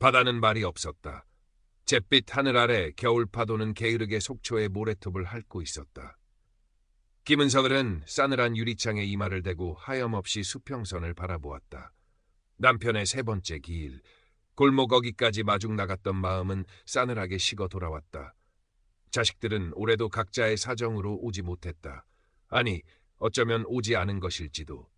바다는 말이 없었다. 잿빛 하늘 아래 겨울 파도는 게으르게 속초의 모래톱을 핥고 있었다. 김은석은 싸늘한 유리창에 이마를 대고 하염없이 수평선을 바라보았다. 남편의 세 번째 기일, 골목 어귀까지 마중 나갔던 마음은 싸늘하게 식어 돌아왔다. 자식들은 올해도 각자의 사정으로 오지 못했다. 아니, 어쩌면 오지 않은 것일지도.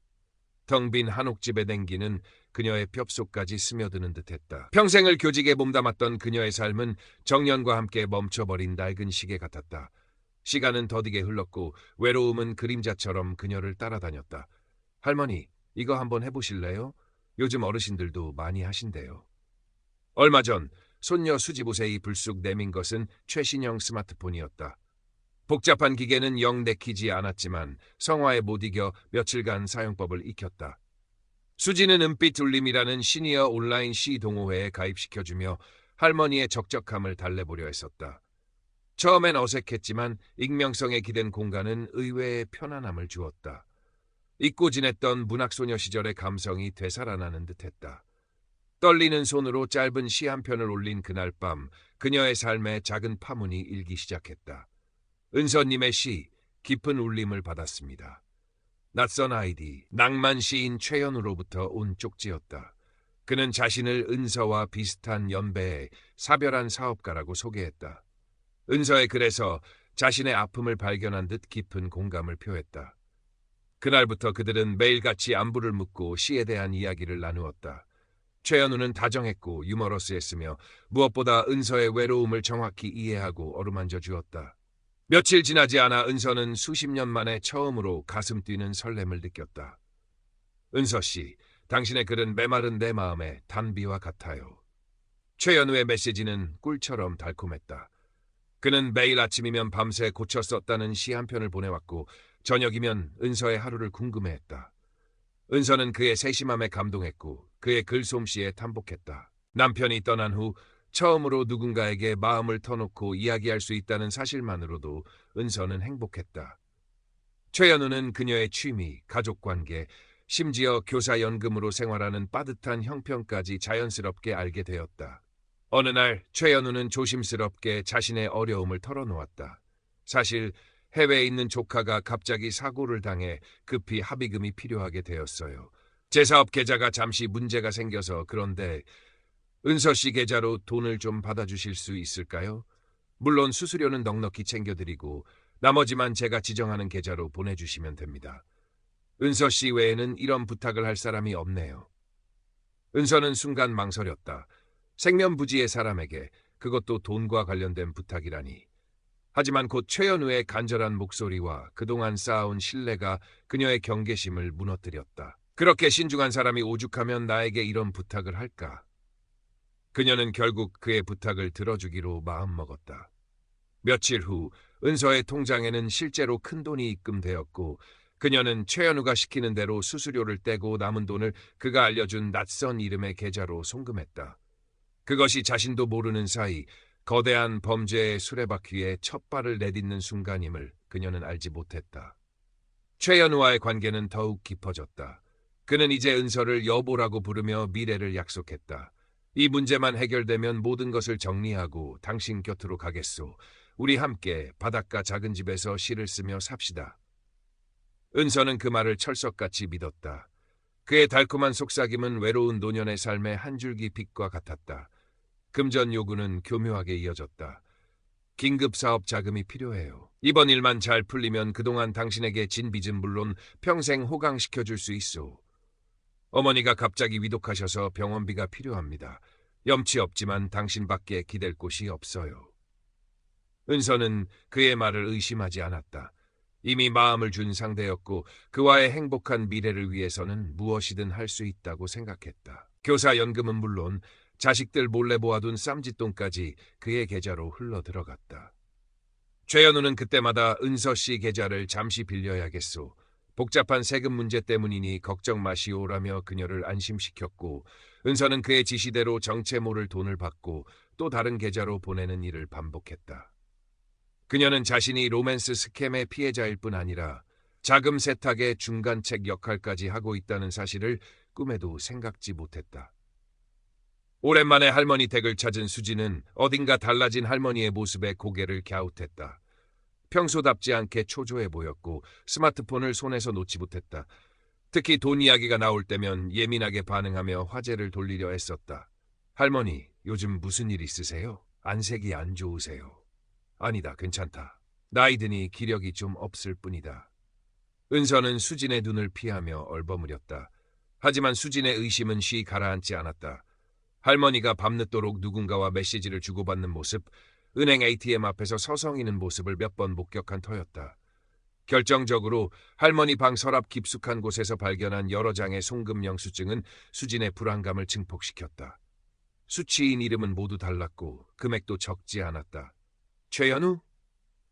텅 빈 한옥집의 냉기는 그녀의 뼛속까지 스며드는 듯했다. 평생을 교직에 몸담았던 그녀의 삶은 정년과 함께 멈춰버린 낡은 시계 같았다. 시간은 더디게 흘렀고 외로움은 그림자처럼 그녀를 따라다녔다. 할머니, 이거 한번 해보실래요? 요즘 어르신들도 많이 하신대요. 얼마 전 손녀 수지보세이 불쑥 내민 것은 최신형 스마트폰이었다. 복잡한 기계는 영 내키지 않았지만 성화에 못 이겨 며칠간 사용법을 익혔다. 수지는 은빛 울림이라는 시니어 온라인 시동호회에 가입시켜주며 할머니의 적적함을 달래보려 했었다. 처음엔 어색했지만 익명성에 기댄 공간은 의외의 편안함을 주었다. 잊고 지냈던 문학소녀 시절의 감성이 되살아나는 듯했다. 떨리는 손으로 짧은 시 한 편을 올린 그날 밤 그녀의 삶에 작은 파문이 일기 시작했다. 은서님의 시 깊은 울림을 받았습니다. 낯선 아이디 낭만 시인 최연우로부터 온 쪽지였다. 그는 자신을 은서와 비슷한 연배의 사별한 사업가라고 소개했다. 은서의 글에서 자신의 아픔을 발견한 듯 깊은 공감을 표했다. 그날부터 그들은 매일같이 안부를 묻고 시에 대한 이야기를 나누었다. 최연우는 다정했고 유머러스했으며 무엇보다 은서의 외로움을 정확히 이해하고 어루만져 주었다. 며칠 지나지 않아 은서는 수십 년 만에 처음으로 가슴 뛰는 설렘을 느꼈다. 은서 씨, 당신의 글은 메마른 내 마음의 단비와 같아요. 최연우의 메시지는 꿀처럼 달콤했다. 그는 매일 아침이면 밤새 고쳐 썼다는 시 한 편을 보내왔고 저녁이면 은서의 하루를 궁금해했다. 은서는 그의 세심함에 감동했고 그의 글솜씨에 탐복했다. 남편이 떠난 후 처음으로 누군가에게 마음을 터놓고 이야기할 수 있다는 사실만으로도 은서는 행복했다. 최연우는 그녀의 취미, 가족관계, 심지어 교사연금으로 생활하는 빠듯한 형편까지 자연스럽게 알게 되었다. 어느 날 최연우는 조심스럽게 자신의 어려움을 털어놓았다. 사실 해외에 있는 조카가 갑자기 사고를 당해 급히 합의금이 필요하게 되었어요. 제 사업 계좌가 잠시 문제가 생겨서 그런데 은서 씨 계좌로 돈을 좀 받아주실 수 있을까요? 물론 수수료는 넉넉히 챙겨드리고 나머지만 제가 지정하는 계좌로 보내주시면 됩니다. 은서 씨 외에는 이런 부탁을 할 사람이 없네요. 은서는 순간 망설였다. 생면부지의 사람에게 그것도 돈과 관련된 부탁이라니. 하지만 곧 최연우의 간절한 목소리와 그동안 쌓아온 신뢰가 그녀의 경계심을 무너뜨렸다. 그렇게 신중한 사람이 오죽하면 나에게 이런 부탁을 할까? 그녀는 결국 그의 부탁을 들어주기로 마음먹었다. 며칠 후 은서의 통장에는 실제로 큰 돈이 입금되었고 그녀는 최연우가 시키는 대로 수수료를 떼고 남은 돈을 그가 알려준 낯선 이름의 계좌로 송금했다. 그것이 자신도 모르는 사이 거대한 범죄의 수레바퀴에 첫 발을 내딛는 순간임을 그녀는 알지 못했다. 최연우와의 관계는 더욱 깊어졌다. 그는 이제 은서를 여보라고 부르며 미래를 약속했다. 이 문제만 해결되면 모든 것을 정리하고 당신 곁으로 가겠소. 우리 함께 바닷가 작은 집에서 시를 쓰며 삽시다. 은서는 그 말을 철석같이 믿었다. 그의 달콤한 속삭임은 외로운 노년의 삶의 한 줄기 빛과 같았다. 금전 요구는 교묘하게 이어졌다. 긴급 사업 자금이 필요해요. 이번 일만 잘 풀리면 그동안 당신에게 진 빚은 물론 평생 호강시켜줄 수 있소. 어머니가 갑자기 위독하셔서 병원비가 필요합니다. 염치 없지만 당신밖에 기댈 곳이 없어요. 은서는 그의 말을 의심하지 않았다. 이미 마음을 준 상대였고 그와의 행복한 미래를 위해서는 무엇이든 할 수 있다고 생각했다. 교사연금은 물론 자식들 몰래 모아둔 쌈짓돈까지 그의 계좌로 흘러들어갔다. 최연우는 그때마다 은서 씨 계좌를 잠시 빌려야겠소. 복잡한 세금 문제 때문이니 걱정 마시오라며 그녀를 안심시켰고 은서는 그의 지시대로 정체 모를 돈을 받고 또 다른 계좌로 보내는 일을 반복했다. 그녀는 자신이 로맨스 스캠의 피해자일 뿐 아니라 자금 세탁의 중간책 역할까지 하고 있다는 사실을 꿈에도 생각지 못했다. 오랜만에 할머니 댁을 찾은 수지는 어딘가 달라진 할머니의 모습에 고개를 갸웃했다. 평소답지 않게 초조해 보였고 스마트폰을 손에서 놓지 못했다. 특히 돈 이야기가 나올 때면 예민하게 반응하며 화제를 돌리려 애썼다. 할머니, 요즘 무슨 일 있으세요? 안색이 안 좋으세요? 아니다, 괜찮다. 나이 드니 기력이 좀 없을 뿐이다. 은서는 수진의 눈을 피하며 얼버무렸다. 하지만 수진의 의심은 쉬 가라앉지 않았다. 할머니가 밤늦도록 누군가와 메시지를 주고받는 모습, 은행 ATM 앞에서 서성이는 모습을 몇 번 목격한 터였다. 결정적으로 할머니 방 서랍 깊숙한 곳에서 발견한 여러 장의 송금 영수증은 수진의 불안감을 증폭시켰다. 수취인 이름은 모두 달랐고 금액도 적지 않았다. 최연우?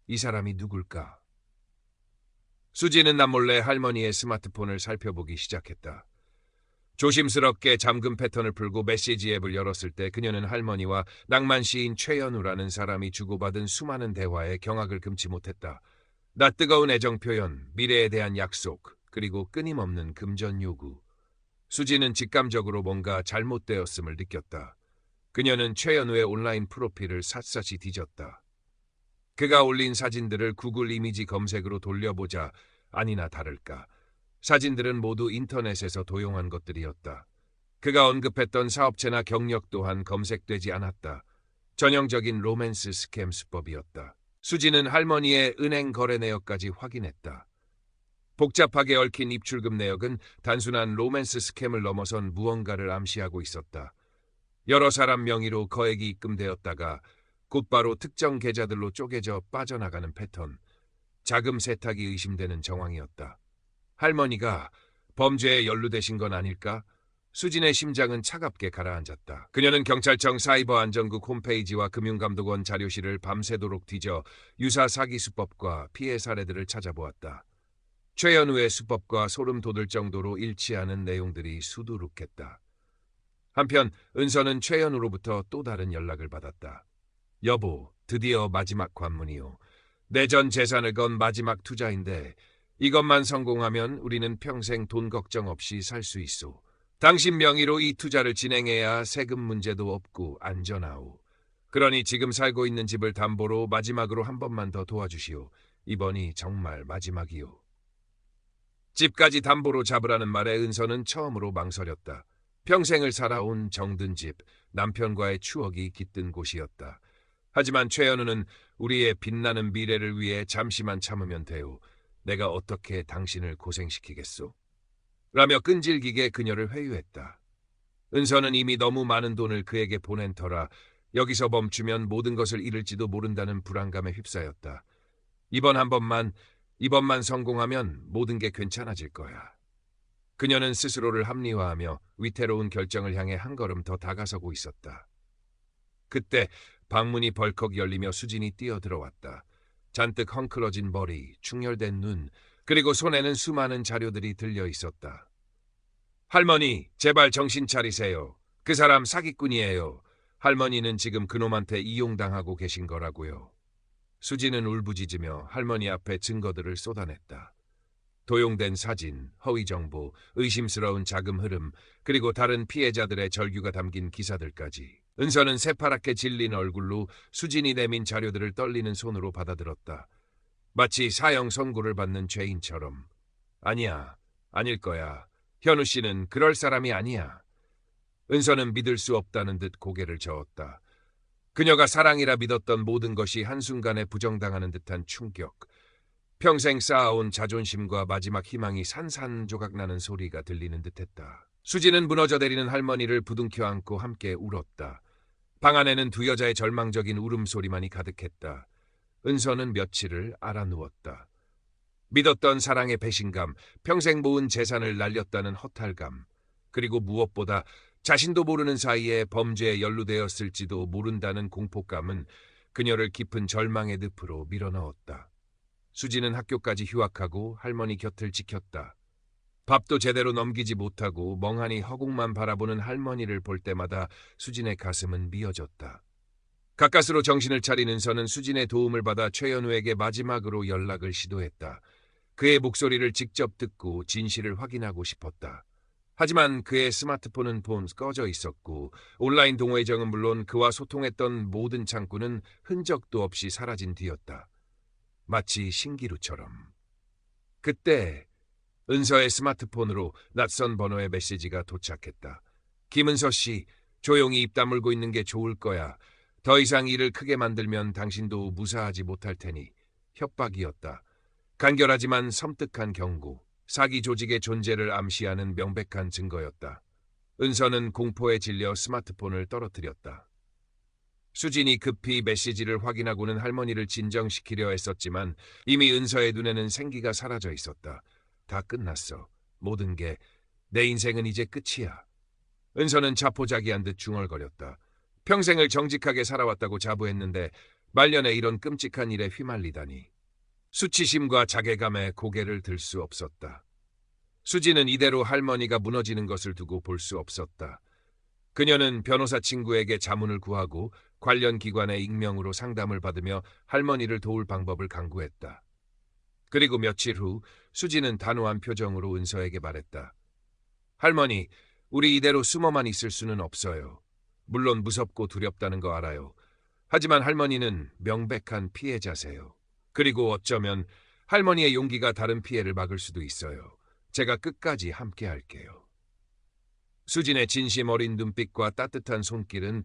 이 사람이 누굴까? 수진은 남몰래 할머니의 스마트폰을 살펴보기 시작했다. 조심스럽게 잠금 패턴을 풀고 메시지 앱을 열었을 때 그녀는 할머니와 낭만 시인 최연우라는 사람이 주고받은 수많은 대화에 경악을 금치 못했다. 낯뜨거운 애정 표현, 미래에 대한 약속, 그리고 끊임없는 금전 요구. 수지는 직감적으로 뭔가 잘못되었음을 느꼈다. 그녀는 최연우의 온라인 프로필을 샅샅이 뒤졌다. 그가 올린 사진들을 구글 이미지 검색으로 돌려보자 아니나 다를까. 사진들은 모두 인터넷에서 도용한 것들이었다. 그가 언급했던 사업체나 경력 또한 검색되지 않았다. 전형적인 로맨스 스캠 수법이었다. 수지는 할머니의 은행 거래 내역까지 확인했다. 복잡하게 얽힌 입출금 내역은 단순한 로맨스 스캠을 넘어선 무언가를 암시하고 있었다. 여러 사람 명의로 거액이 입금되었다가 곧바로 특정 계좌들로 쪼개져 빠져나가는 패턴. 자금 세탁이 의심되는 정황이었다. 할머니가 범죄에 연루되신 건 아닐까? 수진의 심장은 차갑게 가라앉았다. 그녀는 경찰청 사이버안전국 홈페이지와 금융감독원 자료실을 밤새도록 뒤져 유사 사기 수법과 피해 사례들을 찾아보았다. 최연우의 수법과 소름 돋을 정도로 일치하는 내용들이 수두룩했다. 한편 은서는 최연우로부터 또 다른 연락을 받았다. 여보, 드디어 마지막 관문이요. 내 전 재산을 건 마지막 투자인데 이것만 성공하면 우리는 평생 돈 걱정 없이 살 수 있소. 당신 명의로 이 투자를 진행해야 세금 문제도 없고 안전하오. 그러니 지금 살고 있는 집을 담보로 마지막으로 한 번만 더 도와주시오. 이번이 정말 마지막이오. 집까지 담보로 잡으라는 말에 은서는 처음으로 망설였다. 평생을 살아온 정든 집, 남편과의 추억이 깃든 곳이었다. 하지만 최연우는 우리의 빛나는 미래를 위해 잠시만 참으면 돼요. 내가 어떻게 당신을 고생시키겠소? 라며 끈질기게 그녀를 회유했다. 은서는 이미 너무 많은 돈을 그에게 보낸 터라 여기서 멈추면 모든 것을 잃을지도 모른다는 불안감에 휩싸였다. 이번만 성공하면 모든 게 괜찮아질 거야. 그녀는 스스로를 합리화하며 위태로운 결정을 향해 한 걸음 더 다가서고 있었다. 그때 방문이 벌컥 열리며 수진이 뛰어들어왔다. 잔뜩 헝클어진 머리, 충혈된 눈, 그리고 손에는 수많은 자료들이 들려 있었다. 할머니, 제발 정신 차리세요. 그 사람 사기꾼이에요. 할머니는 지금 그놈한테 이용당하고 계신 거라고요. 수지는 울부짖으며 할머니 앞에 증거들을 쏟아냈다. 도용된 사진, 허위 정보, 의심스러운 자금 흐름, 그리고 다른 피해자들의 절규가 담긴 기사들까지. 은서는 새파랗게 질린 얼굴로 수진이 내민 자료들을 떨리는 손으로 받아들었다. 마치 사형 선고를 받는 죄인처럼. 아니야, 아닐 거야. 현우 씨는 그럴 사람이 아니야. 은서는 믿을 수 없다는 듯 고개를 저었다. 그녀가 사랑이라 믿었던 모든 것이 한순간에 부정당하는 듯한 충격. 평생 쌓아온 자존심과 마지막 희망이 산산조각나는 소리가 들리는 듯했다. 수지는 무너져 내리는 할머니를 부둥켜 안고 함께 울었다. 방 안에는 두 여자의 절망적인 울음소리만이 가득했다. 은서는 며칠을 알아누웠다. 믿었던 사랑의 배신감, 평생 모은 재산을 날렸다는 허탈감, 그리고 무엇보다 자신도 모르는 사이에 범죄에 연루되었을지도 모른다는 공포감은 그녀를 깊은 절망의 늪으로 밀어넣었다. 수지는 학교까지 휴학하고 할머니 곁을 지켰다. 밥도 제대로 넘기지 못하고 멍하니 허공만 바라보는 할머니를 볼 때마다 수진의 가슴은 미어졌다. 가까스로 정신을 차린 은서는 수진의 도움을 받아 최연우에게 마지막으로 연락을 시도했다. 그의 목소리를 직접 듣고 진실을 확인하고 싶었다. 하지만 그의 스마트폰은 꺼져 있었고 온라인 동호회정은 물론 그와 소통했던 모든 창구는 흔적도 없이 사라진 뒤였다. 마치 신기루처럼. 그때 은서의 스마트폰으로 낯선 번호의 메시지가 도착했다. 김은서 씨, 조용히 입 다물고 있는 게 좋을 거야. 더 이상 일을 크게 만들면 당신도 무사하지 못할 테니. 협박이었다. 간결하지만 섬뜩한 경고. 사기 조직의 존재를 암시하는 명백한 증거였다. 은서는 공포에 질려 스마트폰을 떨어뜨렸다. 수진이 급히 메시지를 확인하고는 할머니를 진정시키려 했었지만 이미 은서의 눈에는 생기가 사라져 있었다. 다 끝났어. 모든 게 내 인생은 이제 끝이야. 은서는 자포자기한 듯 중얼거렸다. 평생을 정직하게 살아왔다고 자부했는데 말년에 이런 끔찍한 일에 휘말리다니. 수치심과 자괴감에 고개를 들 수 없었다. 수지는 이대로 할머니가 무너지는 것을 두고 볼 수 없었다. 그녀는 변호사 친구에게 자문을 구하고 관련 기관에 익명으로 상담을 받으며 할머니를 도울 방법을 강구했다. 그리고 며칠 후 수지는 단호한 표정으로 은서에게 말했다. 할머니, 우리 이대로 숨어만 있을 수는 없어요. 물론 무섭고 두렵다는 거 알아요. 하지만 할머니는 명백한 피해자세요. 그리고 어쩌면 할머니의 용기가 다른 피해를 막을 수도 있어요. 제가 끝까지 함께 할게요. 수진의 진심 어린 눈빛과 따뜻한 손길은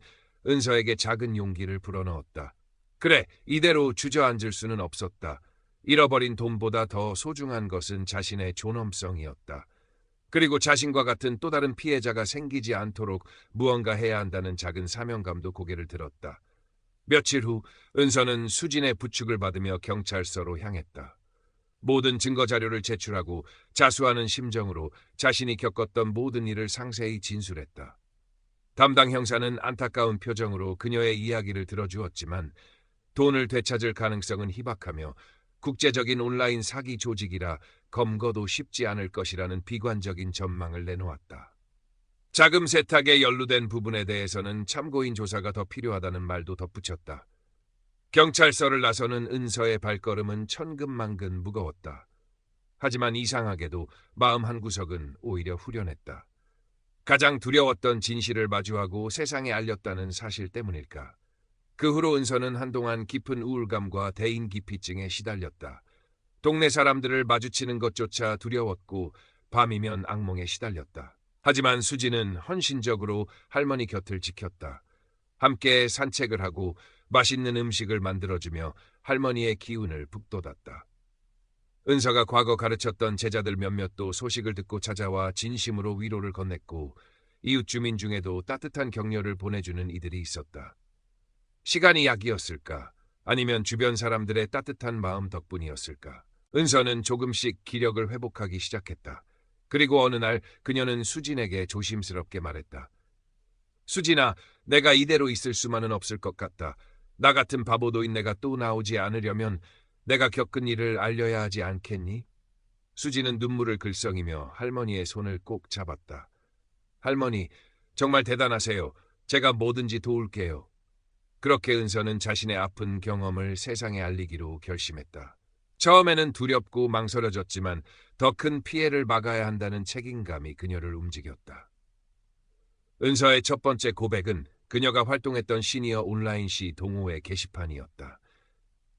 은서에게 작은 용기를 불어넣었다. 그래, 이대로 주저앉을 수는 없었다. 잃어버린 돈보다 더 소중한 것은 자신의 존엄성이었다. 그리고 자신과 같은 또 다른 피해자가 생기지 않도록 무언가 해야 한다는 작은 사명감도 고개를 들었다. 며칠 후 은서는 수진의 부축을 받으며 경찰서로 향했다. 모든 증거 자료를 제출하고 자수하는 심정으로 자신이 겪었던 모든 일을 상세히 진술했다. 담당 형사는 안타까운 표정으로 그녀의 이야기를 들어주었지만 돈을 되찾을 가능성은 희박하며 국제적인 온라인 사기 조직이라 검거도 쉽지 않을 것이라는 비관적인 전망을 내놓았다. 자금 세탁에 연루된 부분에 대해서는 참고인 조사가 더 필요하다는 말도 덧붙였다. 경찰서를 나서는 은서의 발걸음은 천근만근 무거웠다. 하지만 이상하게도 마음 한구석은 오히려 후련했다. 가장 두려웠던 진실을 마주하고 세상에 알렸다는 사실 때문일까. 그 후로 은서는 한동안 깊은 우울감과 대인기피증에 시달렸다. 동네 사람들을 마주치는 것조차 두려웠고 밤이면 악몽에 시달렸다. 하지만 수지는 헌신적으로 할머니 곁을 지켰다. 함께 산책을 하고 맛있는 음식을 만들어주며 할머니의 기운을 북돋았다. 은서가 과거 가르쳤던 제자들 몇몇도 소식을 듣고 찾아와 진심으로 위로를 건넸고 이웃 주민 중에도 따뜻한 격려를 보내주는 이들이 있었다. 시간이 약이었을까? 아니면 주변 사람들의 따뜻한 마음 덕분이었을까? 은서는 조금씩 기력을 회복하기 시작했다. 그리고 어느 날 그녀는 수진에게 조심스럽게 말했다. 수진아, 내가 이대로 있을 수만은 없을 것 같다. 나 같은 바보도인 내가 또 나오지 않으려면 내가 겪은 일을 알려야 하지 않겠니? 수진은 눈물을 글썽이며 할머니의 손을 꼭 잡았다. 할머니, 정말 대단하세요. 제가 뭐든지 도울게요. 그렇게 은서는 자신의 아픈 경험을 세상에 알리기로 결심했다. 처음에는 두렵고 망설여졌지만 더 큰 피해를 막아야 한다는 책임감이 그녀를 움직였다. 은서의 첫 번째 고백은 그녀가 활동했던 시니어 온라인 시 동호회 게시판이었다.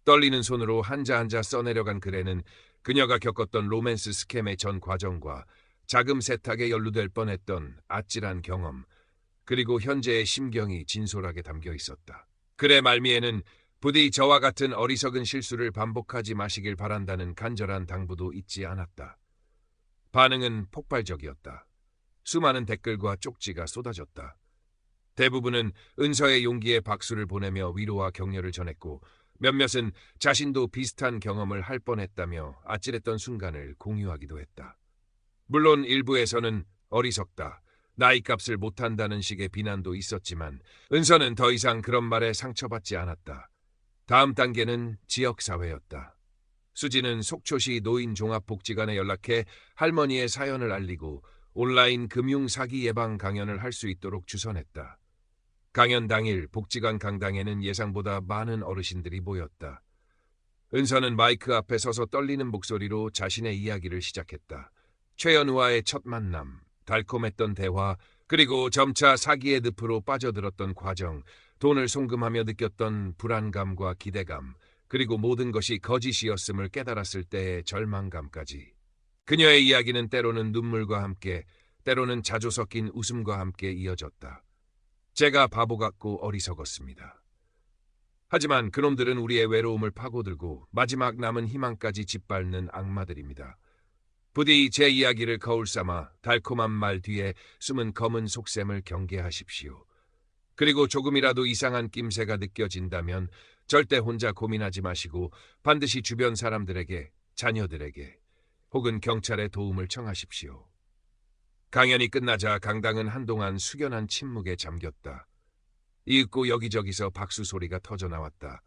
떨리는 손으로 한자 한자 써내려간 글에는 그녀가 겪었던 로맨스 스캠의 전 과정과 자금 세탁에 연루될 뻔했던 아찔한 경험, 그리고 현재의 심경이 진솔하게 담겨 있었다. 글의 말미에는 부디 저와 같은 어리석은 실수를 반복하지 마시길 바란다는 간절한 당부도 잊지 않았다. 반응은 폭발적이었다. 수많은 댓글과 쪽지가 쏟아졌다. 대부분은 은서의 용기에 박수를 보내며 위로와 격려를 전했고 몇몇은 자신도 비슷한 경험을 할 뻔했다며 아찔했던 순간을 공유하기도 했다. 물론 일부에서는 어리석다, 나이값을 못한다는 식의 비난도 있었지만 은서는 더 이상 그런 말에 상처받지 않았다. 다음 단계는 지역사회였다. 수지는 속초시 노인종합복지관에 연락해 할머니의 사연을 알리고 온라인 금융사기 예방 강연을 할 수 있도록 주선했다. 강연 당일 복지관 강당에는 예상보다 많은 어르신들이 모였다. 은서는 마이크 앞에 서서 떨리는 목소리로 자신의 이야기를 시작했다. 최연우와의 첫 만남, 달콤했던 대화, 그리고 점차 사기의 늪으로 빠져들었던 과정, 돈을 송금하며 느꼈던 불안감과 기대감, 그리고 모든 것이 거짓이었음을 깨달았을 때의 절망감까지. 그녀의 이야기는 때로는 눈물과 함께, 때로는 자주 섞인 웃음과 함께 이어졌다. 제가 바보 같고 어리석었습니다. 하지만 그놈들은 우리의 외로움을 파고들고 마지막 남은 희망까지 짓밟는 악마들입니다. 부디 제 이야기를 거울 삼아 달콤한 말 뒤에 숨은 검은 속셈을 경계하십시오. 그리고 조금이라도 이상한 낌새가 느껴진다면 절대 혼자 고민하지 마시고 반드시 주변 사람들에게, 자녀들에게, 혹은 경찰에 도움을 청하십시오. 강연이 끝나자 강당은 한동안 숙연한 침묵에 잠겼다. 이윽고 여기저기서 박수 소리가 터져나왔다.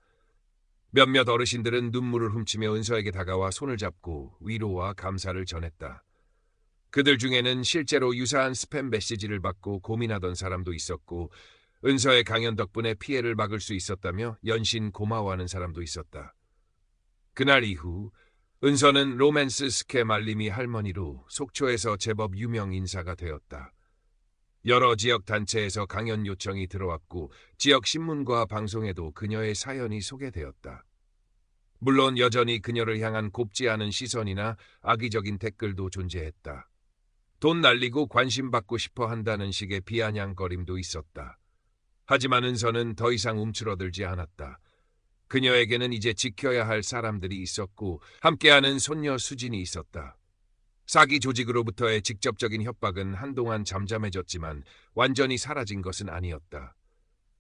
몇몇 어르신들은 눈물을 훔치며 은서에게 다가와 손을 잡고 위로와 감사를 전했다. 그들 중에는 실제로 유사한 스팸 메시지를 받고 고민하던 사람도 있었고, 은서의 강연 덕분에 피해를 막을 수 있었다며 연신 고마워하는 사람도 있었다. 그날 이후 은서는 로맨스 스케 말림이 할머니로 속초에서 제법 유명 인사가 되었다. 여러 지역 단체에서 강연 요청이 들어왔고 지역 신문과 방송에도 그녀의 사연이 소개되었다. 물론 여전히 그녀를 향한 곱지 않은 시선이나 악의적인 댓글도 존재했다. 돈 날리고 관심받고 싶어 한다는 식의 비아냥거림도 있었다. 하지만 은서는 더 이상 움츠러들지 않았다. 그녀에게는 이제 지켜야 할 사람들이 있었고 함께하는 손녀 수진이 있었다. 사기 조직으로부터의 직접적인 협박은 한동안 잠잠해졌지만 완전히 사라진 것은 아니었다.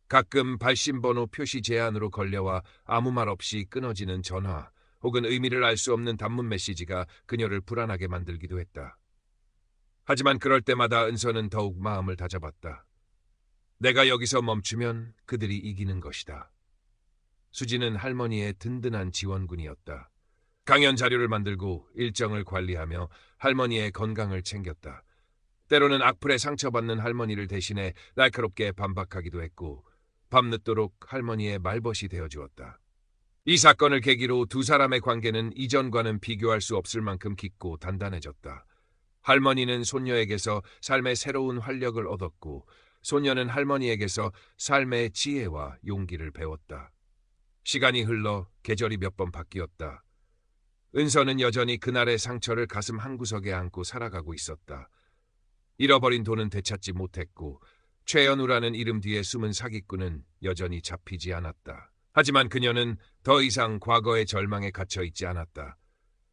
가끔 발신번호 표시 제한으로 걸려와 아무 말 없이 끊어지는 전화 혹은 의미를 알 수 없는 단문 메시지가 그녀를 불안하게 만들기도 했다. 하지만 그럴 때마다 은서는 더욱 마음을 다잡았다. 내가 여기서 멈추면 그들이 이기는 것이다. 수지는 할머니의 든든한 지원군이었다. 강연 자료를 만들고 일정을 관리하며 할머니의 건강을 챙겼다. 때로는 악플에 상처받는 할머니를 대신해 날카롭게 반박하기도 했고 밤늦도록 할머니의 말벗이 되어주었다. 이 사건을 계기로 두 사람의 관계는 이전과는 비교할 수 없을 만큼 깊고 단단해졌다. 할머니는 손녀에게서 삶의 새로운 활력을 얻었고 손녀는 할머니에게서 삶의 지혜와 용기를 배웠다. 시간이 흘러 계절이 몇 번 바뀌었다. 은서는 여전히 그날의 상처를 가슴 한구석에 안고 살아가고 있었다. 잃어버린 돈은 되찾지 못했고 최연우라는 이름 뒤에 숨은 사기꾼은 여전히 잡히지 않았다. 하지만 그녀는 더 이상 과거의 절망에 갇혀 있지 않았다.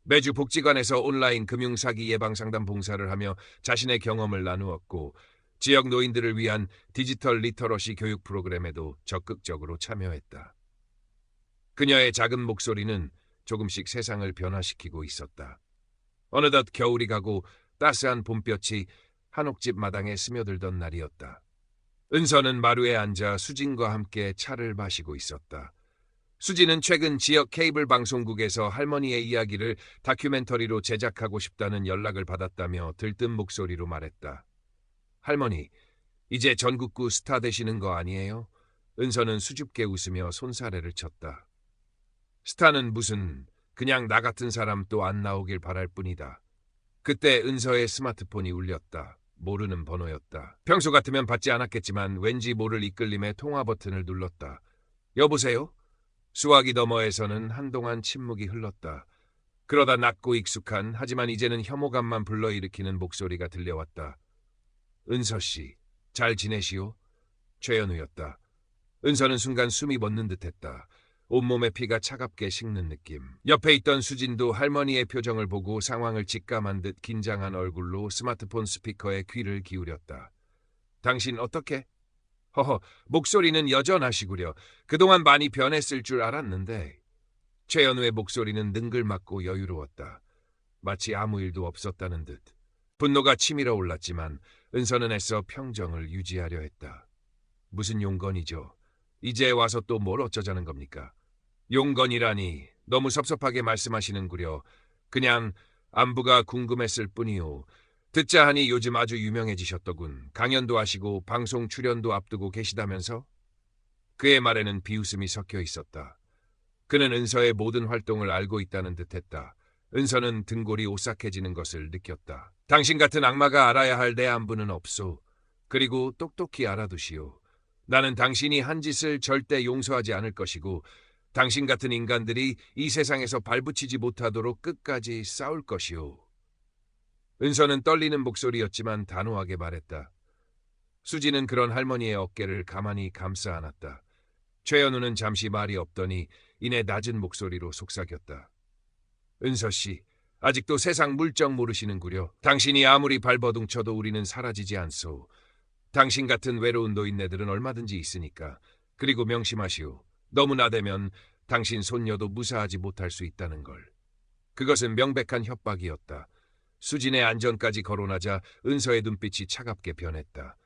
매주 복지관에서 온라인 금융사기 예방상담 봉사를 하며 자신의 경험을 나누었고 지역 노인들을 위한 디지털 리터러시 교육 프로그램에도 적극적으로 참여했다. 그녀의 작은 목소리는 조금씩 세상을 변화시키고 있었다. 어느덧 겨울이 가고 따스한 봄볕이 한옥집 마당에 스며들던 날이었다. 은서는 마루에 앉아 수진과 함께 차를 마시고 있었다. 수진은 최근 지역 케이블 방송국에서 할머니의 이야기를 다큐멘터리로 제작하고 싶다는 연락을 받았다며 들뜬 목소리로 말했다. 할머니, 이제 전국구 스타 되시는 거 아니에요? 은서는 수줍게 웃으며 손사래를 쳤다. 스타는 무슨, 그냥 나 같은 사람 또 안 나오길 바랄 뿐이다. 그때 은서의 스마트폰이 울렸다. 모르는 번호였다. 평소 같으면 받지 않았겠지만 왠지 모를 이끌림에 통화 버튼을 눌렀다. 여보세요? 수화기 너머에서는 한동안 침묵이 흘렀다. 그러다 낮고 익숙한 하지만 이제는 혐오감만 불러일으키는 목소리가 들려왔다. 은서씨, 잘 지내시오? 최연우였다. 은서는 순간 숨이 멎는 듯했다. 온몸의 피가 차갑게 식는 느낌. 옆에 있던 수진도 할머니의 표정을 보고 상황을 직감한 듯 긴장한 얼굴로 스마트폰 스피커에 귀를 기울였다. 당신 어떻게? 허허, 목소리는 여전하시구려. 그동안 많이 변했을 줄 알았는데. 최연우의 목소리는 능글맞고 여유로웠다. 마치 아무 일도 없었다는 듯. 분노가 치밀어 올랐지만 은서는 애써 평정을 유지하려 했다. 무슨 용건이죠? 이제 와서 또 뭘 어쩌자는 겁니까? 용건이라니 너무 섭섭하게 말씀하시는구려. 그냥 안부가 궁금했을 뿐이오. 듣자 하니 요즘 아주 유명해지셨더군. 강연도 하시고 방송 출연도 앞두고 계시다면서? 그의 말에는 비웃음이 섞여 있었다. 그는 은서의 모든 활동을 알고 있다는 듯했다. 은서는 등골이 오싹해지는 것을 느꼈다. 당신 같은 악마가 알아야 할 내 안부는 없소. 그리고 똑똑히 알아두시오. 나는 당신이 한 짓을 절대 용서하지 않을 것이고 당신 같은 인간들이 이 세상에서 발붙이지 못하도록 끝까지 싸울 것이오. 은서는 떨리는 목소리였지만 단호하게 말했다. 수지는 그런 할머니의 어깨를 가만히 감싸 안았다. 최연우는 잠시 말이 없더니 이내 낮은 목소리로 속삭였다. 은서 씨, 아직도 세상 물정 모르시는구려. 당신이 아무리 발버둥쳐도 우리는 사라지지 않소. 당신 같은 외로운 노인네들은 얼마든지 있으니까. 그리고 명심하시오. 너무 나대면 당신 손녀도 무사하지 못할 수 있다는 걸. 그것은 명백한 협박이었다. 수진의 안전까지 거론하자 은서의 눈빛이 차갑게 변했다.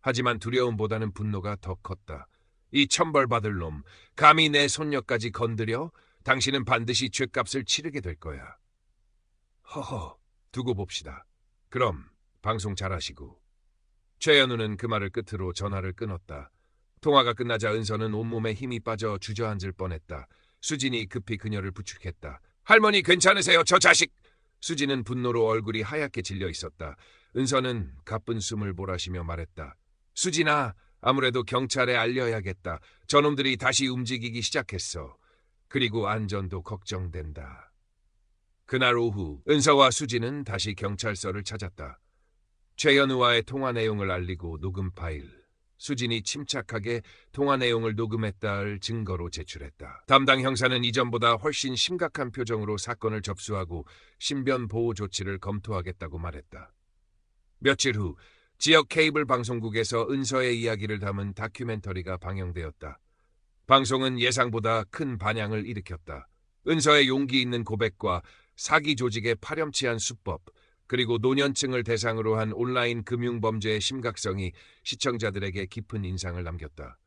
하지만 두려움보다는 분노가 더 컸다. 이 천벌받을 놈, 감히 내 손녀까지 건드려? 당신은 반드시 죗값을 치르게 될 거야. 허허, 두고 봅시다. 그럼 방송 잘하시고. 최연우는 그 말을 끝으로 전화를 끊었다. 통화가 끝나자 은서는 온몸에 힘이 빠져 주저앉을 뻔했다. 수진이 급히 그녀를 부축했다. 할머니 괜찮으세요, 저 자식! 수진은 분노로 얼굴이 하얗게 질려 있었다. 은서는 가쁜 숨을 몰아쉬며 말했다. 수진아, 아무래도 경찰에 알려야겠다. 저놈들이 다시 움직이기 시작했어. 그리고 안전도 걱정된다. 그날 오후 은서와 수진은 다시 경찰서를 찾았다. 최연우와의 통화 내용을 알리고 녹음 파일. 수진이 침착하게 통화 내용을 녹음했다를 증거로 제출했다. 담당 형사는 이전보다 훨씬 심각한 표정으로 사건을 접수하고 신변 보호 조치를 검토하겠다고 말했다. 며칠 후 지역 케이블 방송국에서 은서의 이야기를 담은 다큐멘터리가 방영되었다. 방송은 예상보다 큰 반향을 일으켰다. 은서의 용기 있는 고백과 사기 조직의 파렴치한 수법, 그리고 노년층을 대상으로 한 온라인 금융범죄의 심각성이 시청자들에게 깊은 인상을 남겼다.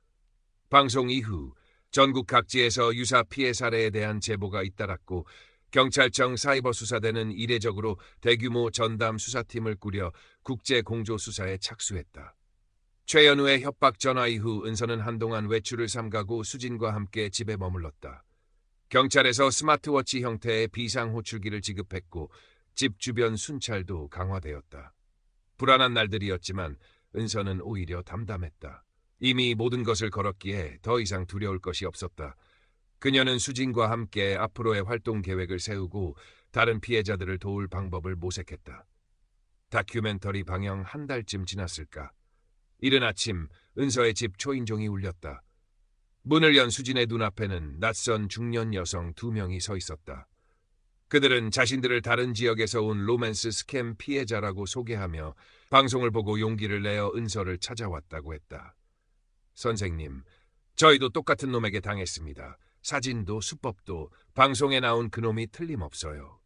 방송 이후 전국 각지에서 유사 피해 사례에 대한 제보가 잇따랐고 경찰청 사이버수사대는 이례적으로 대규모 전담 수사팀을 꾸려 국제공조수사에 착수했다. 최연우의 협박 전화 이후 은서는 한동안 외출을 삼가고 수진과 함께 집에 머물렀다. 경찰에서 스마트워치 형태의 비상호출기를 지급했고 집 주변 순찰도 강화되었다. 불안한 날들이었지만 은서는 오히려 담담했다. 이미 모든 것을 걸었기에 더 이상 두려울 것이 없었다. 그녀는 수진과 함께 앞으로의 활동 계획을 세우고 다른 피해자들을 도울 방법을 모색했다. 다큐멘터리 방영 한 달쯤 지났을까. 이른 아침 은서의 집 초인종이 울렸다. 문을 연 수진의 눈앞에는 낯선 중년 여성 2명이 서 있었다. 그들은 자신들을 다른 지역에서 온 로맨스 스캠 피해자라고 소개하며 방송을 보고 용기를 내어 은서를 찾아왔다고 했다. 선생님, 저희도 똑같은 놈에게 당했습니다. 사진도 수법도 방송에 나온 그놈이 틀림없어요.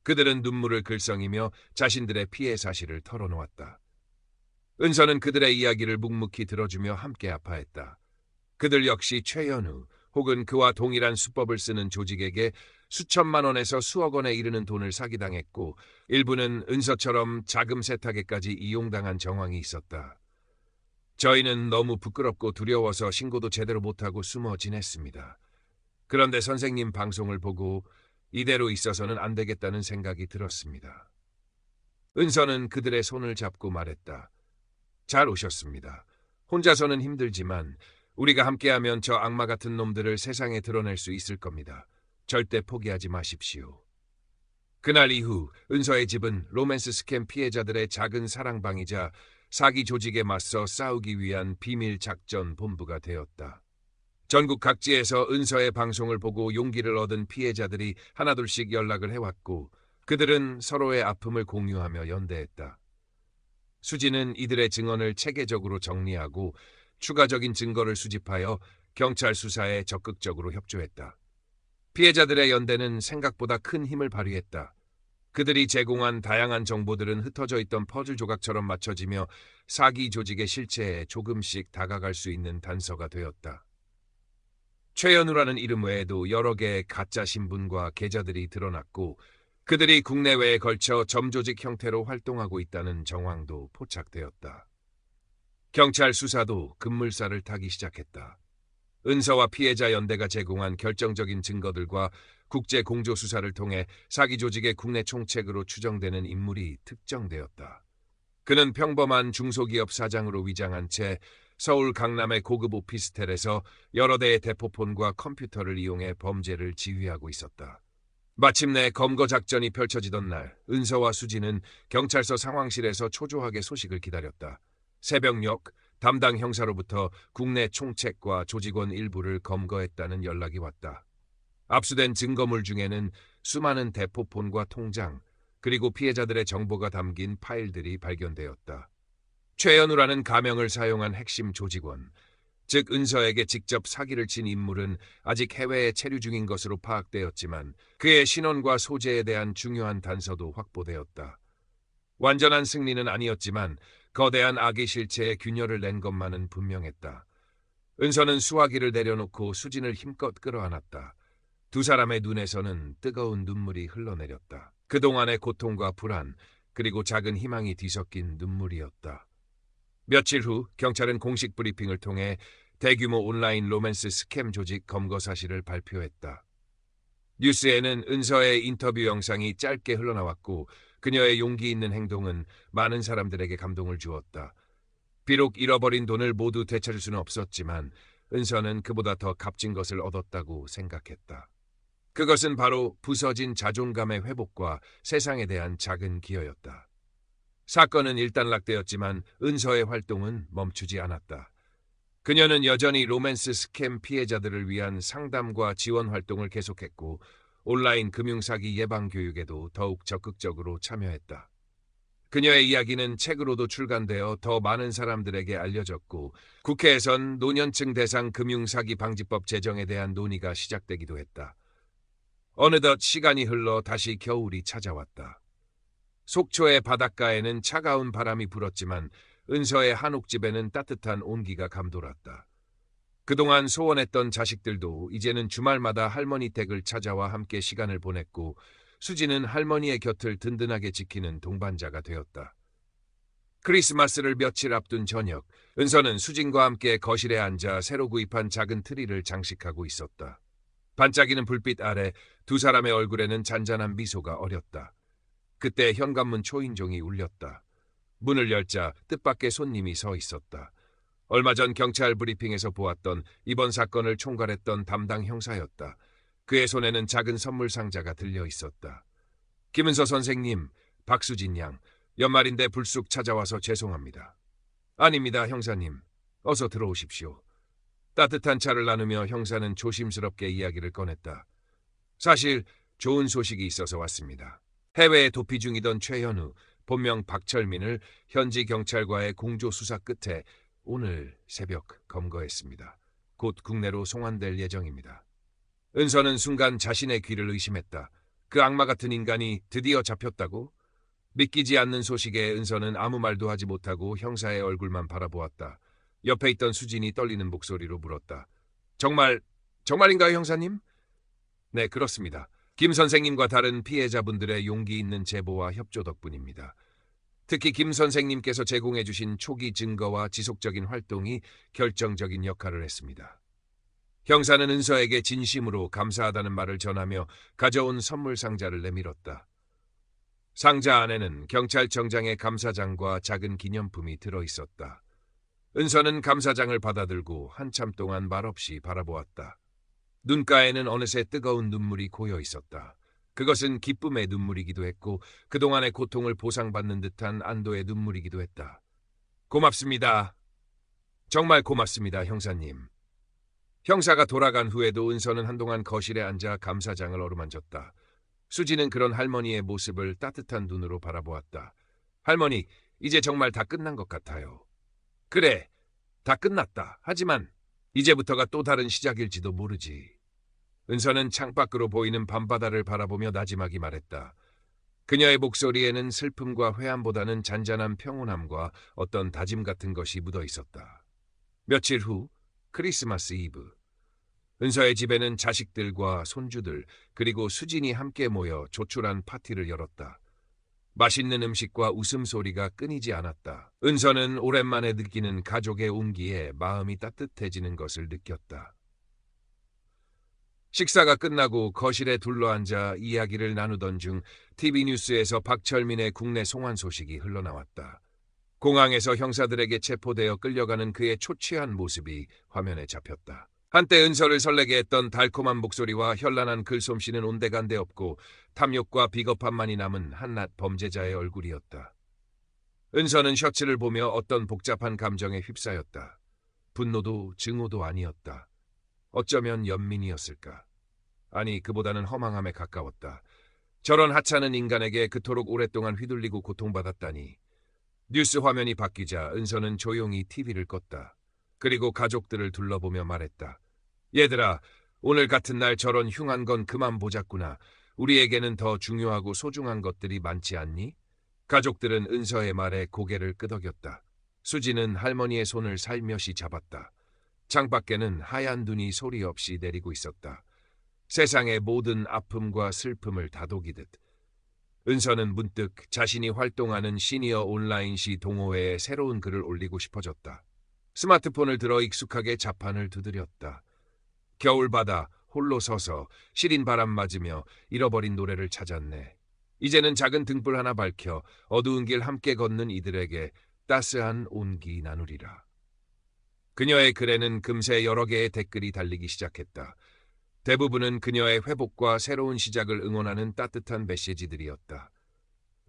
그들은 눈물을 글썽이며 자신들의 피해 사실을 털어놓았다. 은서는 그들의 이야기를 묵묵히 들어주며 함께 아파했다. 그들 역시 최연우 혹은 그와 동일한 수법을 쓰는 조직에게 수천만 원에서 수억 원에 이르는 돈을 사기당했고 일부는 은서처럼 자금 세탁에까지 이용당한 정황이 있었다. 저희는 너무 부끄럽고 두려워서 신고도 제대로 못하고 숨어 지냈습니다. 그런데 선생님 방송을 보고 이대로 있어서는 안 되겠다는 생각이 들었습니다. 은서는 그들의 손을 잡고 말했다. 잘 오셨습니다. 혼자서는 힘들지만 우리가 함께하면 저 악마 같은 놈들을 세상에 드러낼 수 있을 겁니다. 절대 포기하지 마십시오. 그날 이후 은서의 집은 로맨스 스캠 피해자들의 작은 사랑방이자 사기 조직에 맞서 싸우기 위한 비밀 작전 본부가 되었다. 전국 각지에서 은서의 방송을 보고 용기를 얻은 피해자들이 하나둘씩 연락을 해왔고 그들은 서로의 아픔을 공유하며 연대했다. 수지는 이들의 증언을 체계적으로 정리하고 추가적인 증거를 수집하여 경찰 수사에 적극적으로 협조했다. 피해자들의 연대는 생각보다 큰 힘을 발휘했다. 그들이 제공한 다양한 정보들은 흩어져 있던 퍼즐 조각처럼 맞춰지며 사기 조직의 실체에 조금씩 다가갈 수 있는 단서가 되었다. 최연우라는 이름 외에도 여러 개의 가짜 신분과 계좌들이 드러났고 그들이 국내외에 걸쳐 점조직 형태로 활동하고 있다는 정황도 포착되었다. 경찰 수사도 급물살을 타기 시작했다. 은서와 피해자 연대가 제공한 결정적인 증거들과 국제 공조 수사를 통해 사기 조직의 국내 총책으로 추정되는 인물이 특정되었다. 그는 평범한 중소기업 사장으로 위장한 채 서울 강남의 고급 오피스텔에서 여러 대의 대포폰과 컴퓨터를 이용해 범죄를 지휘하고 있었다. 마침내 검거 작전이 펼쳐지던 날, 은서와 수지는 경찰서 상황실에서 초조하게 소식을 기다렸다. 새벽녘 담당 형사로부터 국내 총책과 조직원 일부를 검거했다는 연락이 왔다. 압수된 증거물 중에는 수많은 대포폰과 통장, 그리고 피해자들의 정보가 담긴 파일들이 발견되었다. 최연우라는 가명을 사용한 핵심 조직원, 즉 은서에게 직접 사기를 친 인물은 아직 해외에 체류 중인 것으로 파악되었지만 그의 신원과 소재에 대한 중요한 단서도 확보되었다. 완전한 승리는 아니었지만 거대한 악의 실체에 균열을 낸 것만은 분명했다. 은서는 수화기를 내려놓고 수진을 힘껏 끌어안았다. 두 사람의 눈에서는 뜨거운 눈물이 흘러내렸다. 그동안의 고통과 불안, 그리고 작은 희망이 뒤섞인 눈물이었다. 며칠 후 경찰은 공식 브리핑을 통해 대규모 온라인 로맨스 스캠 조직 검거 사실을 발표했다. 뉴스에는 은서의 인터뷰 영상이 짧게 흘러나왔고 그녀의 용기 있는 행동은 많은 사람들에게 감동을 주었다. 비록 잃어버린 돈을 모두 되찾을 수는 없었지만 은서는 그보다 더 값진 것을 얻었다고 생각했다. 그것은 바로 부서진 자존감의 회복과 세상에 대한 작은 기여였다. 사건은 일단락되었지만 은서의 활동은 멈추지 않았다. 그녀는 여전히 로맨스 스캠 피해자들을 위한 상담과 지원 활동을 계속했고 온라인 금융사기 예방 교육에도 더욱 적극적으로 참여했다. 그녀의 이야기는 책으로도 출간되어 더 많은 사람들에게 알려졌고 국회에선 노년층 대상 금융사기 방지법 제정에 대한 논의가 시작되기도 했다. 어느덧 시간이 흘러 다시 겨울이 찾아왔다. 속초의 바닷가에는 차가운 바람이 불었지만 은서의 한옥집에는 따뜻한 온기가 감돌았다. 그동안 소원했던 자식들도 이제는 주말마다 할머니 댁을 찾아와 함께 시간을 보냈고 수지는 할머니의 곁을 든든하게 지키는 동반자가 되었다. 크리스마스를 며칠 앞둔 저녁, 은서는 수진과 함께 거실에 앉아 새로 구입한 작은 트리를 장식하고 있었다. 반짝이는 불빛 아래 두 사람의 얼굴에는 잔잔한 미소가 어렸다. 그때 현관문 초인종이 울렸다. 문을 열자 뜻밖의 손님이 서 있었다. 얼마 전 경찰 브리핑에서 보았던 이번 사건을 총괄했던 담당 형사였다. 그의 손에는 작은 선물 상자가 들려 있었다. 김은서 선생님, 박수진 양, 연말인데 불쑥 찾아와서 죄송합니다. 아닙니다, 형사님. 어서 들어오십시오. 따뜻한 차를 나누며 형사는 조심스럽게 이야기를 꺼냈다. 사실 좋은 소식이 있어서 왔습니다. 해외에 도피 중이던 최현우, 본명 박철민을 현지 경찰과의 공조 수사 끝에 오늘 새벽 검거했습니다. 곧 국내로 송환될 예정입니다. 은서는 순간 자신의 귀를 의심했다. 그 악마 같은 인간이 드디어 잡혔다고? 믿기지 않는 소식에 은서는 아무 말도 하지 못하고 형사의 얼굴만 바라보았다. 옆에 있던 수진이 떨리는 목소리로 물었다. 정말인가요, 형사님? 네, 그렇습니다. 김 선생님과 다른 피해자분들의 용기 있는 제보와 협조 덕분입니다. 특히 김 선생님께서 제공해 주신 초기 증거와 지속적인 활동이 결정적인 역할을 했습니다. 형사는 은서에게 진심으로 감사하다는 말을 전하며 가져온 선물 상자를 내밀었다. 상자 안에는 경찰청장의 감사장과 작은 기념품이 들어있었다. 은서는 감사장을 받아들고 한참 동안 말없이 바라보았다. 눈가에는 어느새 뜨거운 눈물이 고여 있었다. 그것은 기쁨의 눈물이기도 했고 그동안의 고통을 보상받는 듯한 안도의 눈물이기도 했다. 고맙습니다. 정말 고맙습니다, 형사님. 형사가 돌아간 후에도 은서는 한동안 거실에 앉아 감사장을 어루만졌다. 수지는 그런 할머니의 모습을 따뜻한 눈으로 바라보았다. 할머니, 이제 정말 다 끝난 것 같아요. 그래, 다 끝났다. 하지만 이제부터가 또 다른 시작일지도 모르지. 은서는 창밖으로 보이는 밤바다를 바라보며 나지막이 말했다. 그녀의 목소리에는 슬픔과 회한보다는 잔잔한 평온함과 어떤 다짐 같은 것이 묻어 있었다. 며칠 후 크리스마스 이브. 은서의 집에는 자식들과 손주들 그리고 수진이 함께 모여 조촐한 파티를 열었다. 맛있는 음식과 웃음소리가 끊이지 않았다. 은서는 오랜만에 느끼는 가족의 온기에 마음이 따뜻해지는 것을 느꼈다. 식사가 끝나고 거실에 둘러앉아 이야기를 나누던 중 TV 뉴스에서 박철민의 국내 송환 소식이 흘러나왔다. 공항에서 형사들에게 체포되어 끌려가는 그의 초췌한 모습이 화면에 잡혔다. 한때 은서를 설레게 했던 달콤한 목소리와 현란한 글솜씨는 온데간데 없고 탐욕과 비겁함만이 남은 한낱 범죄자의 얼굴이었다. 은서는 셔츠를 보며 어떤 복잡한 감정에 휩싸였다. 분노도 증오도 아니었다. 어쩌면 연민이었을까? 아니, 그보다는 허망함에 가까웠다. 저런 하찮은 인간에게 그토록 오랫동안 휘둘리고 고통받았다니. 뉴스 화면이 바뀌자 은서는 조용히 TV를 껐다. 그리고 가족들을 둘러보며 말했다. 얘들아, 오늘 같은 날 저런 흉한 건 그만 보자꾸나. 우리에게는 더 중요하고 소중한 것들이 많지 않니? 가족들은 은서의 말에 고개를 끄덕였다. 수지는 할머니의 손을 살며시 잡았다. 창밖에는 하얀 눈이 소리 없이 내리고 있었다. 세상의 모든 아픔과 슬픔을 다독이듯. 은서는 문득 자신이 활동하는 시니어 온라인시 동호회에 새로운 글을 올리고 싶어졌다. 스마트폰을 들어 익숙하게 자판을 두드렸다. 겨울바다, 홀로 서서 시린 바람 맞으며 잃어버린 노래를 찾았네. 이제는 작은 등불 하나 밝혀 어두운 길 함께 걷는 이들에게 따스한 온기 나누리라. 그녀의 글에는 금세 여러 개의 댓글이 달리기 시작했다. 대부분은 그녀의 회복과 새로운 시작을 응원하는 따뜻한 메시지들이었다.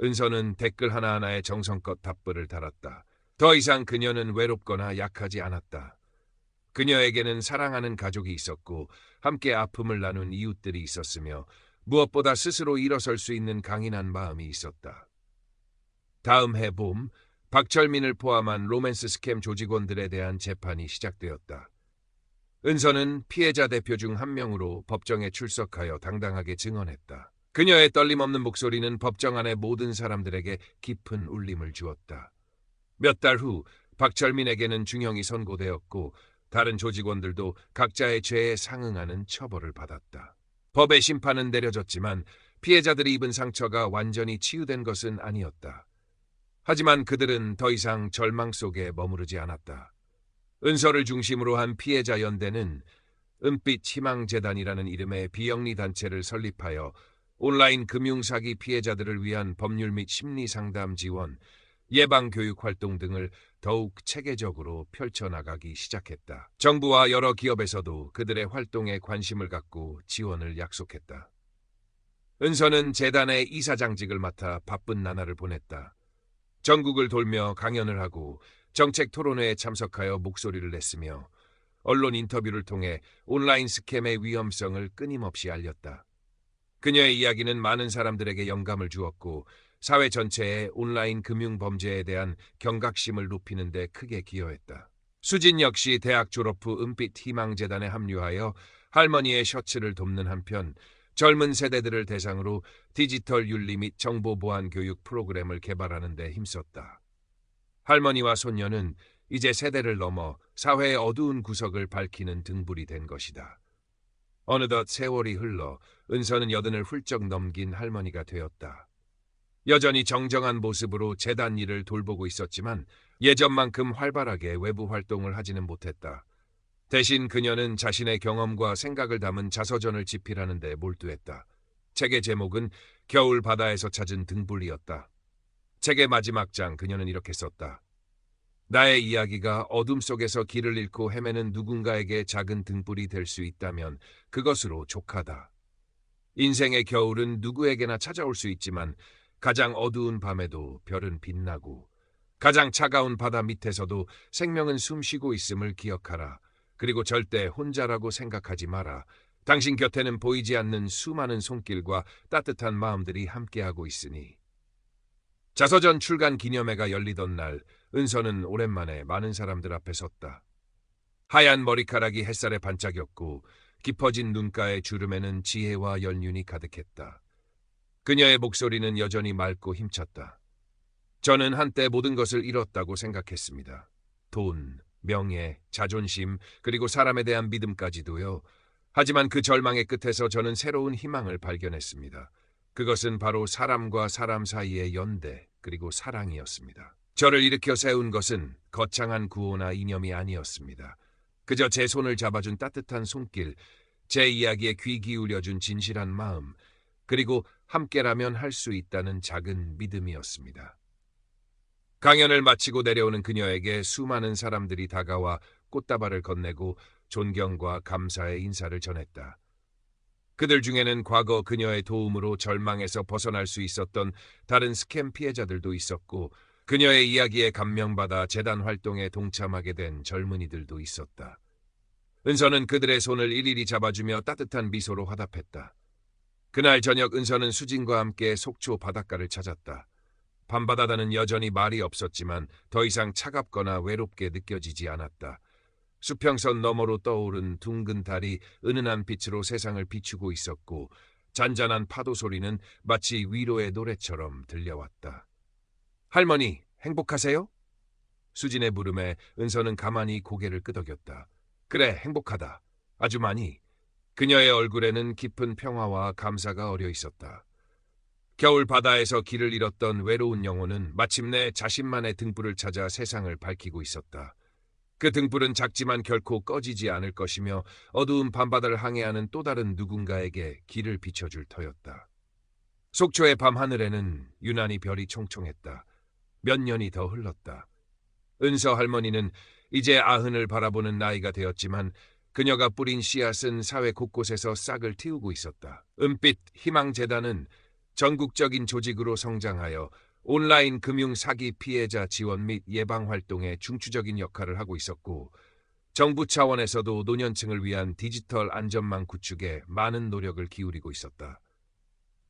은서는 댓글 하나하나에 정성껏 답글을 달았다. 더 이상 그녀는 외롭거나 약하지 않았다. 그녀에게는 사랑하는 가족이 있었고 함께 아픔을 나눈 이웃들이 있었으며 무엇보다 스스로 일어설 수 있는 강인한 마음이 있었다. 다음 해 봄, 박철민을 포함한 로맨스 스캠 조직원들에 대한 재판이 시작되었다. 은서는 피해자 대표 중 한 명으로 법정에 출석하여 당당하게 증언했다. 그녀의 떨림없는 목소리는 법정 안의 모든 사람들에게 깊은 울림을 주었다. 몇 달 후 박철민에게는 중형이 선고되었고 다른 조직원들도 각자의 죄에 상응하는 처벌을 받았다. 법의 심판은 내려졌지만 피해자들이 입은 상처가 완전히 치유된 것은 아니었다. 하지만 그들은 더 이상 절망 속에 머무르지 않았다. 은서를 중심으로 한 피해자 연대는 은빛 희망재단이라는 이름의 비영리 단체를 설립하여 온라인 금융사기 피해자들을 위한 법률 및 심리상담 지원, 예방교육 활동 등을 더욱 체계적으로 펼쳐나가기 시작했다. 정부와 여러 기업에서도 그들의 활동에 관심을 갖고 지원을 약속했다. 은서는 재단의 이사장직을 맡아 바쁜 나날을 보냈다. 전국을 돌며 강연을 하고 정책 토론회에 참석하여 목소리를 냈으며 언론 인터뷰를 통해 온라인 스캠의 위험성을 끊임없이 알렸다. 그녀의 이야기는 많은 사람들에게 영감을 주었고 사회 전체의 온라인 금융 범죄에 대한 경각심을 높이는 데 크게 기여했다. 수진 역시 대학 졸업 후 은빛 희망재단에 합류하여 할머니의 셔츠를 돕는 한편 젊은 세대들을 대상으로 디지털 윤리 및 정보 보안 교육 프로그램을 개발하는 데 힘썼다. 할머니와 손녀는 이제 세대를 넘어 사회의 어두운 구석을 밝히는 등불이 된 것이다. 어느덧 세월이 흘러 은서는 80을 훌쩍 넘긴 할머니가 되었다. 여전히 정정한 모습으로 재단 일을 돌보고 있었지만 예전만큼 활발하게 외부 활동을 하지는 못했다. 대신 그녀는 자신의 경험과 생각을 담은 자서전을 집필하는 데 몰두했다. 책의 제목은 겨울 바다에서 찾은 등불이었다. 책의 마지막 장 그녀는 이렇게 썼다. 나의 이야기가 어둠 속에서 길을 잃고 헤매는 누군가에게 작은 등불이 될 수 있다면 그것으로 족하다. 인생의 겨울은 누구에게나 찾아올 수 있지만 가장 어두운 밤에도 별은 빛나고 가장 차가운 바다 밑에서도 생명은 숨쉬고 있음을 기억하라. 그리고 절대 혼자라고 생각하지 마라. 당신 곁에는 보이지 않는 수많은 손길과 따뜻한 마음들이 함께하고 있으니. 자서전 출간 기념회가 열리던 날 은서는 오랜만에 많은 사람들 앞에 섰다. 하얀 머리카락이 햇살에 반짝였고 깊어진 눈가의 주름에는 지혜와 연륜이 가득했다. 그녀의 목소리는 여전히 맑고 힘찼다. 저는 한때 모든 것을 잃었다고 생각했습니다. 돈, 명예, 자존심, 그리고 사람에 대한 믿음까지도요. 하지만 그 절망의 끝에서 저는 새로운 희망을 발견했습니다. 그것은 바로 사람과 사람 사이의 연대, 그리고 사랑이었습니다. 저를 일으켜 세운 것은 거창한 구호나 이념이 아니었습니다. 그저 제 손을 잡아준 따뜻한 손길, 제 이야기에 귀 기울여준 진실한 마음, 그리고 함께라면 할 수 있다는 작은 믿음이었습니다. 강연을 마치고 내려오는 그녀에게 수많은 사람들이 다가와 꽃다발을 건네고 존경과 감사의 인사를 전했다. 그들 중에는 과거 그녀의 도움으로 절망에서 벗어날 수 있었던 다른 스캠 피해자들도 있었고, 그녀의 이야기에 감명받아 재단 활동에 동참하게 된 젊은이들도 있었다. 은서는 그들의 손을 일일이 잡아주며 따뜻한 미소로 화답했다. 그날 저녁 은서는 수진과 함께 속초 바닷가를 찾았다. 밤바다는 여전히 말이 없었지만 더 이상 차갑거나 외롭게 느껴지지 않았다. 수평선 너머로 떠오른 둥근 달이 은은한 빛으로 세상을 비추고 있었고, 잔잔한 파도 소리는 마치 위로의 노래처럼 들려왔다. 할머니, 행복하세요? 수진의 물음에 은서는 가만히 고개를 끄덕였다. 그래, 행복하다. 아주 많이. 그녀의 얼굴에는 깊은 평화와 감사가 어려 있었다. 겨울 바다에서 길을 잃었던 외로운 영혼은 마침내 자신만의 등불을 찾아 세상을 밝히고 있었다. 그 등불은 작지만 결코 꺼지지 않을 것이며 어두운 밤바다를 항해하는 또 다른 누군가에게 길을 비춰줄 터였다. 속초의 밤하늘에는 유난히 별이 총총했다. 몇 년이 더 흘렀다. 은서 할머니는 이제 아흔을 바라보는 나이가 되었지만 그녀가 뿌린 씨앗은 사회 곳곳에서 싹을 틔우고 있었다. 은빛 희망재단은 전국적인 조직으로 성장하여 온라인 금융 사기 피해자 지원 및 예방 활동에 중추적인 역할을 하고 있었고, 정부 차원에서도 노년층을 위한 디지털 안전망 구축에 많은 노력을 기울이고 있었다.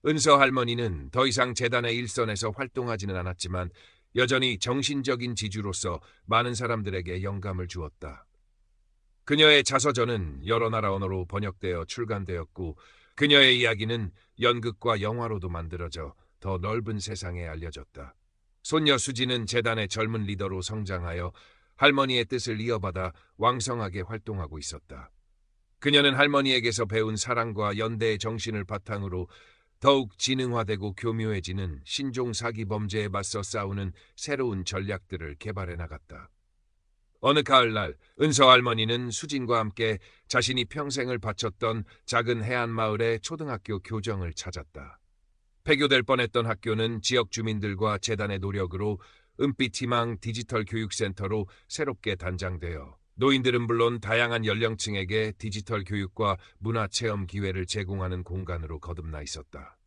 은서 할머니는 더 이상 재단의 일선에서 활동하지는 않았지만 여전히 정신적인 지주로서 많은 사람들에게 영감을 주었다. 그녀의 자서전은 여러 나라 언어로 번역되어 출간되었고, 그녀의 이야기는 연극과 영화로도 만들어져 더 넓은 세상에 알려졌다. 손녀 수지는 재단의 젊은 리더로 성장하여 할머니의 뜻을 이어받아 왕성하게 활동하고 있었다. 그녀는 할머니에게서 배운 사랑과 연대의 정신을 바탕으로 더욱 지능화되고 교묘해지는 신종 사기 범죄에 맞서 싸우는 새로운 전략들을 개발해 나갔다. 어느 가을날 은서 할머니는 수진과 함께 자신이 평생을 바쳤던 작은 해안 마을의 초등학교 교정을 찾았다. 폐교될 뻔했던 학교는 지역 주민들과 재단의 노력으로 은빛희망 디지털 교육센터로 새롭게 단장되어 노인들은 물론 다양한 연령층에게 디지털 교육과 문화체험 기회를 제공하는 공간으로 거듭나 있었다.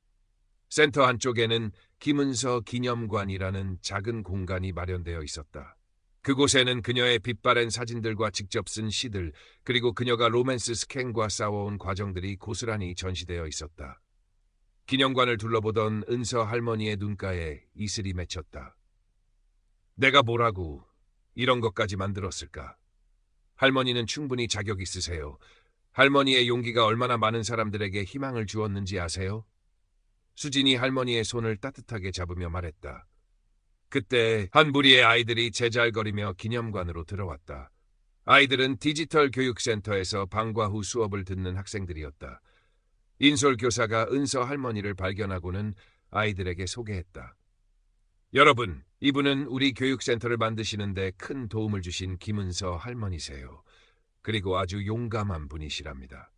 센터 한쪽에는 김은서 기념관이라는 작은 공간이 마련되어 있었다. 그곳에는 그녀의 빛바랜 사진들과 직접 쓴 시들, 그리고 그녀가 로맨스 스캔과 싸워온 과정들이 고스란히 전시되어 있었다. 기념관을 둘러보던 은서 할머니의 눈가에 이슬이 맺혔다. 내가 뭐라고 이런 것까지 만들었을까? 할머니는 충분히 자격 있으세요. 할머니의 용기가 얼마나 많은 사람들에게 희망을 주었는지 아세요? 수진이 할머니의 손을 따뜻하게 잡으며 말했다. 그때 한 무리의 아이들이 제잘거리며 기념관으로 들어왔다. 아이들은 디지털 교육센터에서 방과 후 수업을 듣는 학생들이었다. 인솔 교사가 은서 할머니를 발견하고는 아이들에게 소개했다. 여러분, 이분은 우리 교육센터를 만드시는데 큰 도움을 주신 김은서 할머니세요. 그리고 아주 용감한 분이시랍니다.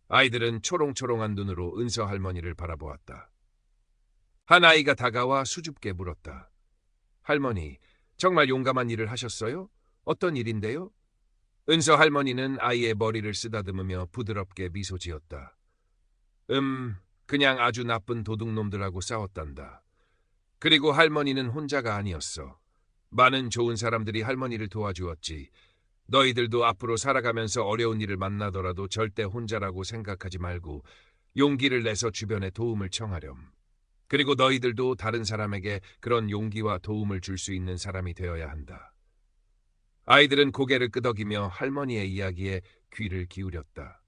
아이들은 초롱초롱한 눈으로 은서 할머니를 바라보았다. 한 아이가 다가와 수줍게 물었다. 할머니, 정말 용감한 일을 하셨어요? 어떤 일인데요? 은서 할머니는 아이의 머리를 쓰다듬으며 부드럽게 미소 지었다. 그냥 아주 나쁜 도둑놈들하고 싸웠단다. 그리고 할머니는 혼자가 아니었어. 많은 좋은 사람들이 할머니를 도와주었지. 너희들도 앞으로 살아가면서 어려운 일을 만나더라도 절대 혼자라고 생각하지 말고 용기를 내서 주변에 도움을 청하렴. 그리고 너희들도 다른 사람에게 그런 용기와 도움을 줄 수 있는 사람이 되어야 한다. 아이들은 고개를 끄덕이며 할머니의 이야기에 귀를 기울였다.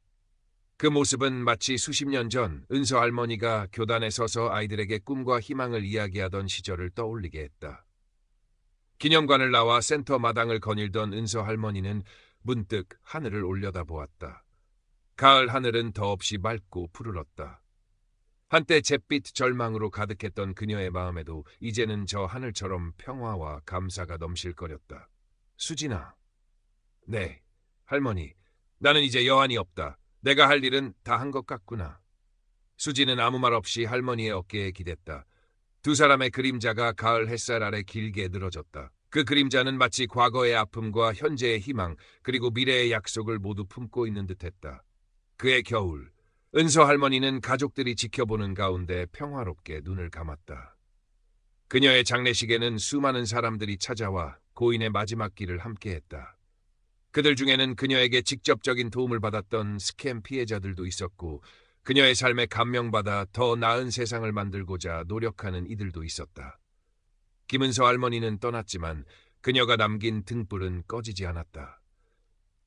그 모습은 마치 수십 년 전 은서 할머니가 교단에 서서 아이들에게 꿈과 희망을 이야기하던 시절을 떠올리게 했다. 기념관을 나와 센터 마당을 거닐던 은서 할머니는 문득 하늘을 올려다보았다. 가을 하늘은 더없이 맑고 푸르렀다. 한때 잿빛 절망으로 가득했던 그녀의 마음에도 이제는 저 하늘처럼 평화와 감사가 넘실거렸다. 수진아. 네, 할머니. 나는 이제 여한이 없다. 내가 할 일은 다 한 것 같구나. 수지는 아무 말 없이 할머니의 어깨에 기댔다. 두 사람의 그림자가 가을 햇살 아래 길게 늘어졌다. 그 그림자는 마치 과거의 아픔과 현재의 희망, 그리고 미래의 약속을 모두 품고 있는 듯했다. 그해 겨울, 은서 할머니는 가족들이 지켜보는 가운데 평화롭게 눈을 감았다. 그녀의 장례식에는 수많은 사람들이 찾아와 고인의 마지막 길을 함께했다. 그들 중에는 그녀에게 직접적인 도움을 받았던 스캠 피해자들도 있었고, 그녀의 삶에 감명받아 더 나은 세상을 만들고자 노력하는 이들도 있었다. 김은서 할머니는 떠났지만 그녀가 남긴 등불은 꺼지지 않았다.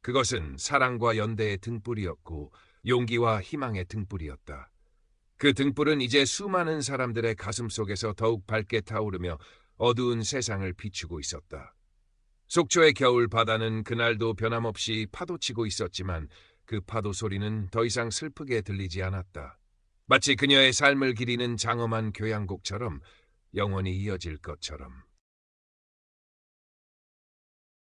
그것은 사랑과 연대의 등불이었고 용기와 희망의 등불이었다. 그 등불은 이제 수많은 사람들의 가슴 속에서 더욱 밝게 타오르며 어두운 세상을 비추고 있었다. 속초의 겨울 바다는 그날도 변함없이 파도치고 있었지만 그 파도 소리는 더 이상 슬프게 들리지 않았다. 마치 그녀의 삶을 기리는 장엄한 교향곡처럼 영원히 이어질 것처럼.